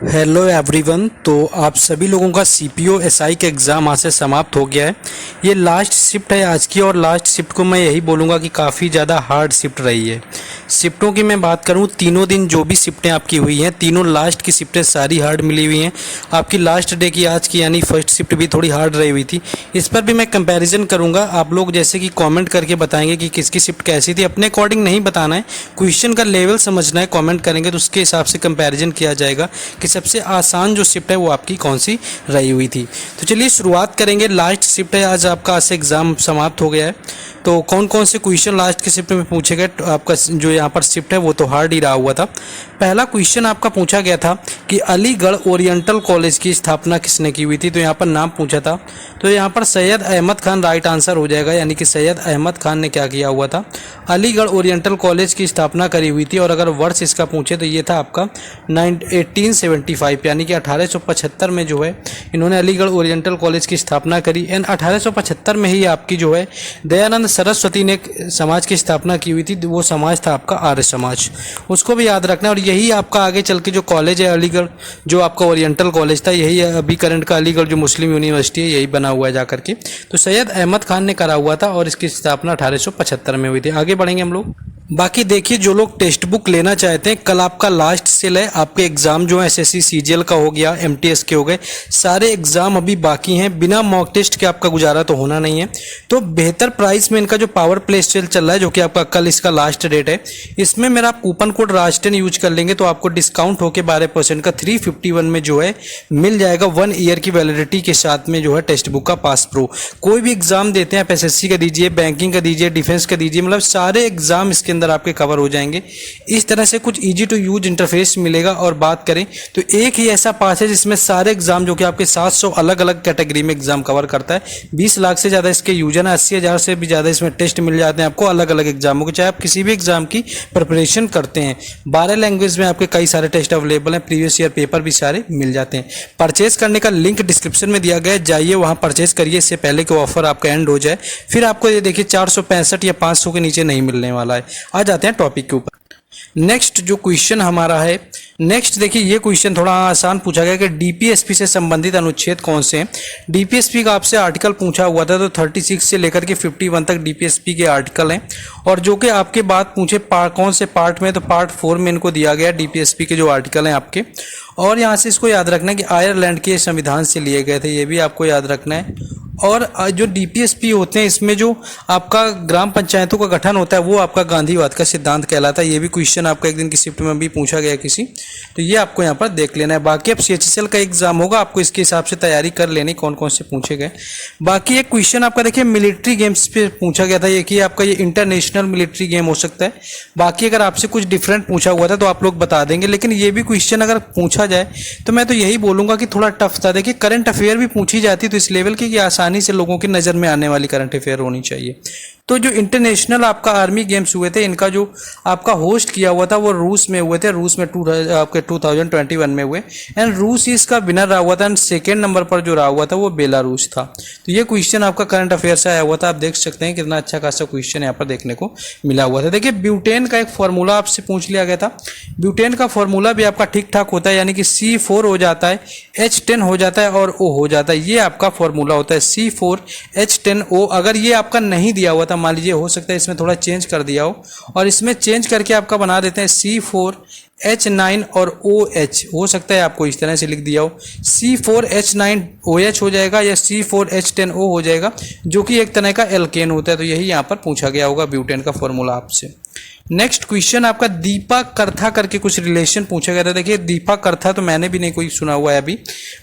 Hello everyone. तो आप सभी लोगों का सीपीओ एसआई का एग्ज़ाम आज से समाप्त हो गया है। ये लास्ट शिफ्ट है आज की, और लास्ट शिफ्ट को मैं यही बोलूँगा कि काफ़ी ज़्यादा हार्ड शिफ्ट रही है। शिफ्टों की मैं बात करूँ, तीनों दिन जो भी शिफ्टें आपकी हुई हैं, तीनों लास्ट की शिफ्टें सारी हार्ड मिली हुई हैं। आपकी लास्ट डे की आज की यानी फर्स्ट शिफ्ट भी थोड़ी हार्ड रही हुई थी। इस पर भी मैं कंपैरिजन करूँगा। आप लोग जैसे कि कमेंट करके बताएंगे कि किसकी शिफ्ट कैसी थी। अपने अकॉर्डिंग नहीं बताना है, क्वेश्चन का लेवल समझना है। कमेंट करेंगे तो उसके हिसाब से कंपैरिजन किया जाएगा कि सबसे आसान जो शिफ्ट है वो आपकी कौन सी रही हुई थी। तो चलिए शुरुआत करेंगे। लास्ट शिफ्ट है आज आपका, आज से एग्ज़ाम समाप्त हो गया है। तो कौन कौन से क्वेश्चन लास्ट के शिफ्ट में पूछे गए, तो आपका जो यहाँ पर शिफ्ट है वो तो हार्ड ही रहा हुआ था। पहला क्वेश्चन आपका पूछा गया था कि अलीगढ़ ओरिएंटल कॉलेज की स्थापना किसने की हुई थी। तो यहाँ पर नाम पूछा था, तो यहाँ पर सैयद अहमद खान राइट आंसर हो जाएगा, यानी कि सैयद अहमद खान ने क्या किया हुआ था, अलीगढ़ ओरिएंटल कॉलेज की स्थापना करी हुई थी। और अगर वर्ष इसका पूछे तो ये था आपका 1875, यानी कि 1875 में जो है इन्होंने अलीगढ़ ओरिएंटल कॉलेज की स्थापना करी। एंड 1875 में ही आपकी जो है दयानंद सरस्वती ने समाज की स्थापना की हुई थी। वो समाज था आपका आर्य समाज, उसको भी याद रखना है। और यही आपका आगे चल के जो कॉलेज है अलीगढ़, जो आपका ओरिएंटल कॉलेज था, यही अभी करंट का अलीगढ़ जो मुस्लिम यूनिवर्सिटी है, यही बना हुआ है जाकर के। तो सैयद अहमद खान ने करा हुआ था और इसकी स्थापना 1875 में हुई थी। आगे बढ़ेंगे हम लोग। बाकी देखिए, जो लोग टेक्स्ट बुक लेना चाहते हैं, कल आपका लास्ट सेल है। आपके एग्जाम जो है एसएससी सीजीएल का हो गया, एमटीएस के हो गए, सारे एग्जाम अभी बाकी हैं। बिना मॉक टेस्ट के आपका गुजारा तो होना नहीं है। तो बेहतर प्राइस में इनका जो पावर प्ले सेल चल रहा है, जो कि आपका कल इसका लास्ट डेट है, इसमें मेरा कूपन कोड राज10 यूज कर लेंगे तो आपको डिस्काउंट होकर 12% का 351 में जो है मिल जाएगा। 1 ईयर की वैलिडिटी के साथ में जो है टेक्स्ट बुक का पास प्रो। कोई भी एग्जाम देते हैं आप, एसएससी का दीजिए, बैंकिंग का दीजिए, डिफेंस का दीजिए, मतलब सारे एग्जाम इसके अंदर आपके कवर हो जाएंगे। इस तरह से कुछ इजी टू यूज इंटरफेस मिलेगा। और बात करें तो एक ही ऐसा पास है जिसमें सारे एग्जाम, जो कि आपके 700 अलग अलग कैटेगरी में एग्जाम कवर करता है। 20 लाख से ज़्यादा इसके यूजर है, 80,000 से भी ज़्यादा इसमें टेस्ट मिल जाते हैं आपको अलग अलग एग्जामों के, चाहे आप किसी भी एग्जाम की प्रिपरेशन करते हैं। 12 लैंग्वेज में आपके कई सारे टेस्ट अवेलेबल हैं, प्रीवियस ईयर पेपर भी सारे मिल जाते हैं। परचेज करने का लिंक डिस्क्रिप्शन में दिया गया है, जाइए वहाँ परचेज करिए, इससे पहले कि ऑफर आपका एंड हो जाए। फिर आपको ये देखिए 465 या 500 के नीचे नहीं मिलने वाला है। आ जाते हैं टॉपिक के ऊपर। नेक्स्ट जो क्वेश्चन हमारा है, नेक्स्ट देखिए, ये क्वेश्चन थोड़ा आसान पूछा गया कि डीपीएसपी से संबंधित अनुच्छेद कौन से हैं। डीपीएसपी का आपसे आर्टिकल पूछा हुआ था, तो 36 से लेकर के 51 तक डीपीएसपी के आर्टिकल हैं। और जो कि आपके बात पूछे कौन से पार्ट में, तो पार्ट 4 में इनको दिया गया डीपीएसपी के जो आर्टिकल हैं आपके। और यहाँ से इसको याद रखना है कि आयरलैंड के संविधान से लिए गए थे, ये भी आपको याद रखना है। और जो डीपीएसपी होते हैं, इसमें जो आपका ग्राम पंचायतों का गठन होता है वो आपका गांधीवाद का सिद्धांत कहलाता है। ये भी क्वेश्चन आपका एक दिन की शिफ्ट में भी पूछा गया किसी, तो ये आपको यहाँ पर देख लेना है। बाकी अब सीएचएसएल का एग्जाम होगा, आपको इसके हिसाब से तैयारी कर लेनी कौन कौन से पूछे गए। बाकी एक क्वेश्चन आपका देखिए मिलिट्री गेम्स पे पूछा गया था, ये कि आपका ये इंटरनेशनल मिलिट्री गेम हो सकता है। बाकी अगर आपसे कुछ डिफरेंट पूछा हुआ था तो आप लोग बता देंगे, लेकिन ये भी क्वेश्चन अगर पूछा जाए तो मैं तो यही बोलूंगा कि थोड़ा टफ था। देखिए करंट अफेयर भी पूछी जाती तो इस लेवल की कि आसानी से लोगों की नज़र में आने वाली करंट अफेयर होनी चाहिए। तो जो इंटरनेशनल आपका आर्मी गेम्स हुए थे, इनका जो आपका होस्ट किया हुआ था वो रूस में हुए थे। रूस में आपके 2021 में हुए। एंड रूस ही इसका विनर रहा हुआ था। एंड सेकेंड नंबर पर जो रहा हुआ था वो बेलारूस था। तो ये क्वेश्चन आपका करंट अफेयर से आया हुआ था। आप देख सकते हैं कितना अच्छा खासा क्वेश्चन यहाँ पर देखने को मिला हुआ था। देखिए ब्यूटेन का एक फॉर्मूला आपसे पूछ लिया गया था। ब्यूटेन का फॉर्मूला भी आपका ठीक ठाक होता है, यानी कि C4 हो जाता है, H10 हो जाता है और O हो जाता है। ये आपका फॉर्मूला होता है C4H10O। अगर ये आपका नहीं दिया हुआ था, मान लीजिए हो सकता है इसमें थोड़ा चेंज कर दिया हो, और इसमें चेंज करके आपका बना देते हैं C4H9 और OH, हो सकता है आपको इस तरह से लिख दिया हो, C4H9OH हो जाएगा या C4H10O हो जाएगा, जो कि एक तरह का एल्केन होता है। तो यही यहाँ पर पूछा गया होगा ब्यूटेन का फॉर्मूला आपसे। नेक्स्ट क्वेश्चन आपका दीपा करथा करके कुछ रिलेशन पूछा गया था। देखिए दीपा करथा तो मैंने भी नहीं कोई सुना हुआ है, अभी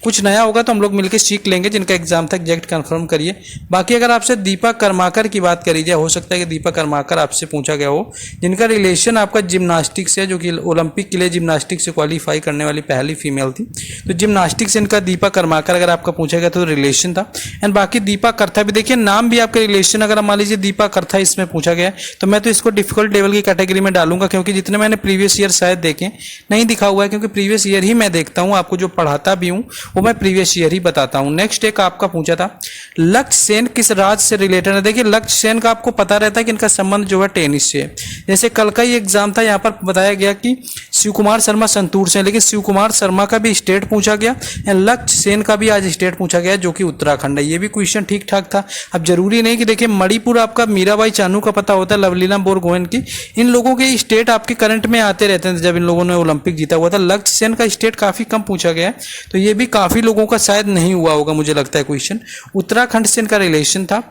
कुछ नया होगा तो हम लोग मिलकर सीख लेंगे। जिनका एग्जाम था एग्जैक्ट कंफर्म करिए। बाकी अगर आपसे दीपा कर्माकर की बात करी जाए, हो सकता है कि दीपा कर्माकर आपसे पूछा गया हो, जिनका रिलेशन आपका जिम्नास्टिक से है, जो कि ओलंपिक के लिए जिम्नास्टिक से क्वालिफाई करने वाली पहली फीमेल थी। तो जिम्नास्टिक से इनका दीपा कर्माकर अगर आपका पूछा गया तो रिलेशन था। एंड बाकी दीपा करथा भी देखिए नाम भी आपका रिलेशन, अगर मान लीजिए दीपा करथा इसमें पूछा गया तो मैं तो इसको डिफिकल्ट लेवल की कैटेगरी में डालूंगा, क्योंकि जितने मैंने प्रीवियस ईयर शायद देखे नहीं दिखा हुआ है, क्योंकि प्रीवियस ईयर ही मैं देखता हूँ, आपको जो पढ़ाता भी हूँ वो मैं प्रीवियस ईयर ही बताता हूँ। नेक्स्ट एक आपका पूछा था, लक्ष्य सेन किस राज्य से रिलेटेड है। देखिए लक्ष्य सेन का आपको पता रहता है कि इनका संबंध जो है टेनिस से है। जैसे कल का ही एग्जाम था, यहाँ पर बताया गया कि शिव कुमार शर्मा संतूर से, लेकिन शिव कुमार शर्मा का भी स्टेट पूछा गया, लक्ष्य सेन का भी आज स्टेट पूछा गया जो कि उत्तराखंड है। ये भी क्वेश्चन ठीक ठाक था। अब जरूरी नहीं कि देखिए मणिपुर आपका मीराबाई चानू का पता होता है, लवलीना बोरगोहेन की, इन लोगों के स्टेट आपके करंट में आते रहते थे जब इन लोगों ने ओलंपिक जीता हुआ था। लक्ष्य सेन का स्टेट काफी कम पूछा गया है, तो ये भी काफी लोगों का शायद नहीं हुआ होगा, मुझे लगता है क्वेश्चन। उत्तराखंड से इनका रिलेशन था।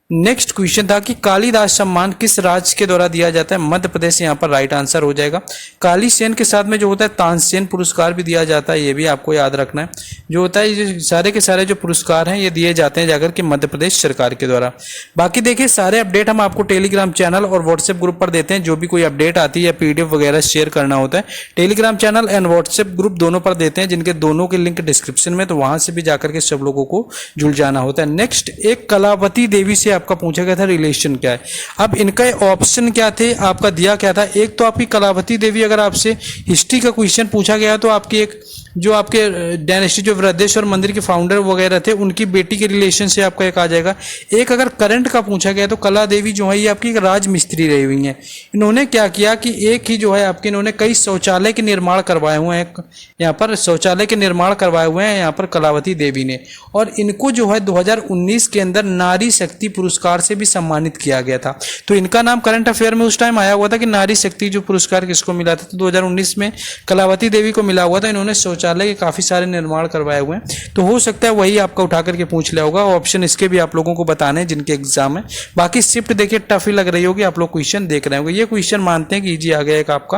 नेक्स्ट क्वेश्चन था कि कालिदास सम्मान किस राज्य के द्वारा दिया जाता है। मध्य प्रदेश यहाँ पर राइट आंसर हो जाएगा। काली सेन के साथ में जो होता है तानसेन पुरस्कार भी दिया जाता है, ये भी आपको याद रखना है। जो होता है ये सारे के सारे जो पुरस्कार हैं ये दिए जाते हैं जाकर के मध्य प्रदेश सरकार के द्वारा। बाकी देखिए सारे अपडेट हम आपको टेलीग्राम चैनल और व्हाट्सएप ग्रुप पर देते हैं। जो भी कोई अपडेट आती है या पीडीएफ वगैरह शेयर करना होता है, Telegram channel and WhatsApp group दोनों पर देते हैं, जिनके दोनों के लिंक डिस्क्रिप्शन में, तो वहां से भी जाकर के सब लोगों को जुड़ जाना होता है। नेक्स्ट एक कलावती देवी से आपका पूछा गया था रिलेशन क्या है। अब इनका ऑप्शन क्या थे, आपका दिया क्या था। एक तो आपकी कलावती देवी, अगर आपसे हिस्ट्री का क्वेश्चन पूछा गया तो आपकी एक जो आपके डायनेस्टी जो वृद्धेश्वर मंदिर के फाउंडर वगैरह थे उनकी बेटी के रिलेशन से आपका एक आ जाएगा। एक अगर करंट का पूछा गया तो कला देवी जो है ये आपकी एक राजमिस्त्री रही हुई हैं। इन्होंने क्या किया कि एक ही जो है आपके इन्होंने कई शौचालय के निर्माण करवाए हुए हैं, यहाँ पर शौचालय के निर्माण करवाए हुए हैं यहाँ पर कलावती देवी ने। और इनको जो है 2019 के अंदर नारी शक्ति पुरस्कार से भी सम्मानित किया गया था। तो इनका नाम करंट अफेयर में उस टाइम आया हुआ था कि नारी शक्ति जो पुरस्कार किसको मिला था, तो 2019 में कलावती देवी को मिला हुआ था। इन्होंने शौचालय के काफी सारे निर्माण करवाए हुए हैं, तो हो सकता है वही आपका उठा करके पूछ लिया होगा। ऑप्शन इसके भी आप लोगों को बताने जिनके एग्जाम है। बाकी शिफ्ट देखिए टफ ही लग रही होगी, आप लोग क्वेश्चन देख रहे होंगे। ये क्वेश्चन मानते हैं कि इजी आ गया एक आपका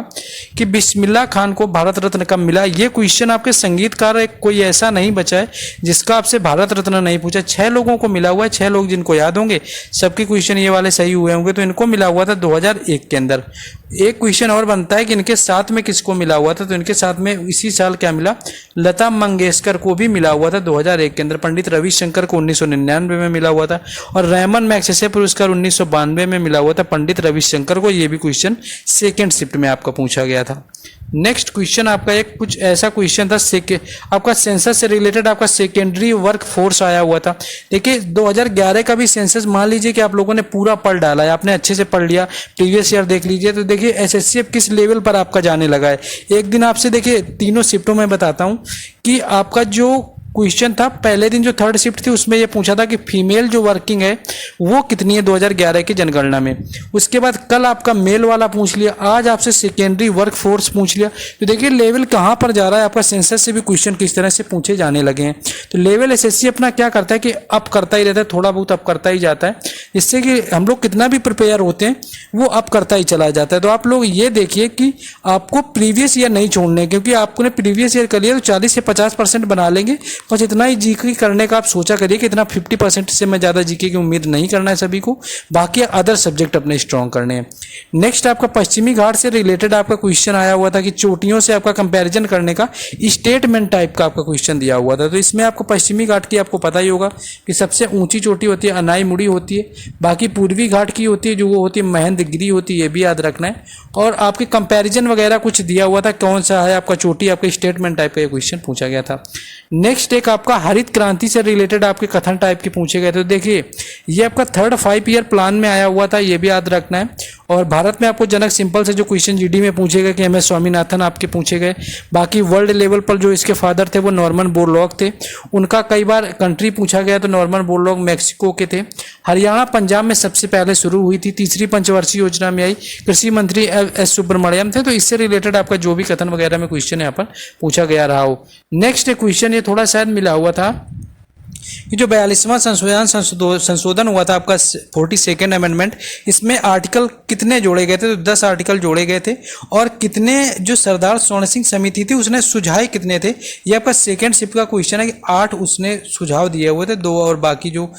कि बिस्मिल्लाह खान को भारत रत्न कब मिला। ये क्वेश्चन आपके संगीतकार कोई ऐसा नहीं बचा है जिसका आपसे भारत रत्न नहीं पूछा। 6 लोगों को मिला हुआ है, 6 लोग जिनको याद होंगे सबके क्वेश्चन ये वाले सही हुए होंगे। तो इनको मिला हुआ था 2001 के अंदर। एक क्वेश्चन और बनता है कि इनके साथ में किसको मिला हुआ था, तो इनके साथ में इसी साल क्या मिला, लता मंगेशकर को भी मिला हुआ था 2001 के अंदर। पंडित रविशंकर को 1999 में मिला हुआ था और रेमन मैग्सेसे पुरस्कार 1992 में मिला हुआ था पंडित रविशंकर को। ये भी क्वेश्चन सेकेंड शिफ्ट में आपका पूछा गया था। नेक्स्ट क्वेश्चन आपका एक कुछ ऐसा क्वेश्चन था आपका सेंसस से रिलेटेड, आपका सेकेंडरी वर्क फोर्स आया हुआ था। देखिए 2011 का भी सेंसस मान लीजिए कि आप लोगों ने पूरा पढ़ डाला है, आपने अच्छे से पढ़ लिया, प्रीवियस ईयर देख लीजिए, तो देखिए एसएससी किस लेवल पर आपका जाने लगा है। एक दिन आपसे देखिए तीनों शिफ्टों में बताता हूं कि आपका जो क्वेश्चन था पहले दिन जो थर्ड शिफ्ट थी उसमें ये पूछा था कि फीमेल जो वर्किंग है वो कितनी है 2011 की जनगणना में। उसके बाद कल आपका मेल वाला पूछ लिया, आज आपसे सेकेंडरी वर्क फोर्स पूछ लिया। तो देखिए लेवल कहाँ पर जा रहा है, आपका सेंसस से भी क्वेश्चन किस तरह से पूछे जाने लगे हैं। तो लेवल एसएससी अपना क्या करता है कि अप करता ही रहता है, थोड़ा बहुत अप करता ही जाता है, जिससे कि हम लोग कितना भी प्रिपेयर होते हैं वो अप करता ही चला जाता है। तो आप लोग ये देखिए कि आपको प्रीवियस ईयर नहीं छोड़ने, क्योंकि आपने प्रीवियस ईयर कर लिया तो 40 से 50% बना लेंगे। बस इतना ही जीके करने का आप सोचा करिए कि इतना 50% से मैं ज़्यादा जीके की उम्मीद नहीं करना है सभी को, बाकी अदर सब्जेक्ट अपने स्ट्रॉन्ग करने हैं। नेक्स्ट आपका पश्चिमी घाट से रिलेटेड आपका क्वेश्चन आया हुआ था कि चोटियों से आपका कंपैरिजन करने का स्टेटमेंट टाइप का आपका क्वेश्चन दिया हुआ था। तो इसमें आपको पश्चिमी घाट की आपको पता ही होगा कि सबसे ऊंची चोटी होती है अनाई मुड़ी होती है, बाकी पूर्वी घाट की होती है जो वो होती है महेंद्रगिरी होती है, ये भी याद रखना है। और आपके कंपैरिजन वगैरह कुछ दिया हुआ था कौन सा है आपका चोटी, आपके स्टेटमेंट टाइप का क्वेश्चन पूछा गया था। नेक्स्ट एक आपका हरित क्रांति से रिलेटेड आपके कथन टाइप के पूछे गए। तो देखिए ये आपका थर्ड 5 ईयर प्लान में आया हुआ था, ये भी याद रखना है। और भारत में आपको जनक सिंपल से जो क्वेश्चन जीडी में पूछे गए कि MS स्वामीनाथन आपके पूछे गए। बाकी वर्ल्ड लेवल पर जो इसके फादर थे वो नॉर्मन बोरलॉग थे, उनका कई बार कंट्री पूछा गया, तो नॉर्मन बोरलॉग मैक्सिको के थे। हरियाणा पंजाब में सबसे पहले शुरू हुई थी, तीसरी पंचवर्षीय योजना में आई, कृषि मंत्री S सुब्रमण्यम थे। तो इससे रिलेटेड आपका जो भी कथन वगैरह में क्वेश्चन यहाँ पर पूछा गया रहा हो। नेक्स्ट क्वेश्चन ये थोड़ा शायद मिला हुआ था कि जो 42वां संशोधन हुआ था आपका 42nd अमेंडमेंट, इसमें आर्टिकल कितने जोड़े गए थे, तो 10 आर्टिकल जोड़े गए थे। और कितने जो सरदार स्वर्ण सिंह समिति थी उसने सुझाए कितने थे, ये आपका सेकेंड शिफ्ट का क्वेश्चन है कि 8 उसने सुझाव दिए हुए थे, 2 और बाकी जो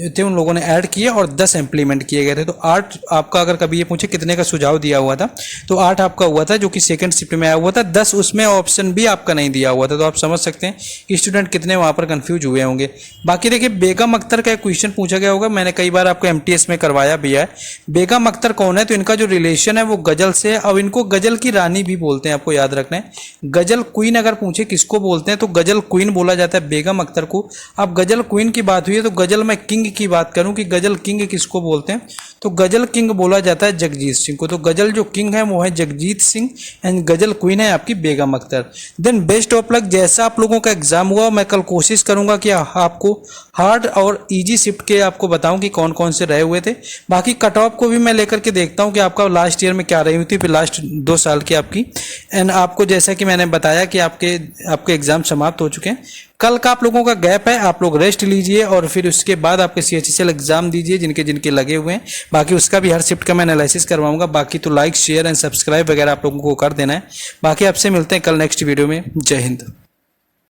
थे उन लोगों ने ऐड किए और 10 इंप्लीमेंट किए गए थे। तो 8 आपका अगर कभी ये पूछे कितने का सुझाव दिया हुआ था, तो 8 आपका हुआ था जो कि सेकेंड शिफ्ट में आया हुआ था। 10 उसमें ऑप्शन भी आपका नहीं दिया हुआ था। तो आप समझ सकते हैं कि स्टूडेंट कितने वहां पर कंफ्यूज हुए होंगे। बाकी देखिए बेगम अख्तर का एक क्वेश्चन पूछा गया होगा, मैंने कई बार आपको एमटीएस में करवाया भी है। बेगम अख्तर कौन है? तो इनका जो रिलेशन है वो गजल से, और इनको गजल की रानी भी बोलते हैं, आपको याद रखना है। गजल क्वीन अगर पूछे किसको बोलते हैं तो गजल क्वीन बोला जाता है बेगम अख्तर को। अब गजल क्वीन की बात हुई है तो गजल मैं किंग की बात करूं कि गजल किंग किसको बोलते हैं, तो गजल किंग बोला जाता है जगजीत सिंह को। तो गजल जो किंग है वो है जगजीत सिंह एंड गजल क्वीन है आपकी Begum Akhtar. Then best of luck, जैसा आप लोगों का एग्जाम हुआ मैं कल कोशिश करूंगा कि आपको हार्ड और इजी शिफ्ट के आपको बताऊं कि कौन कौन से रहे हुए थे। बाकी कट ऑफ को भी मैं लेकर के देखता हूं कि आपका लास्ट ईयर में क्या रही हुई थी, फिर लास्ट 2 साल की आपकी। एंड आपको जैसा कि मैंने बताया कि आपके एग्जाम समाप्त हो चुके हैं। कल का आप लोगों का गैप है, आप लोग रेस्ट लीजिए और फिर उसके बाद आपके CHSL एग्जाम दीजिए जिनके जिनके लगे हुए हैं। बाकी उसका भी हर शिफ्ट का मैं एनालिसिस करवाऊंगा। बाकी तो लाइक शेयर एंड सब्सक्राइब वगैरह आप लोगों को कर देना है। बाकी आपसे मिलते हैं कल नेक्स्ट वीडियो में। जय हिंद।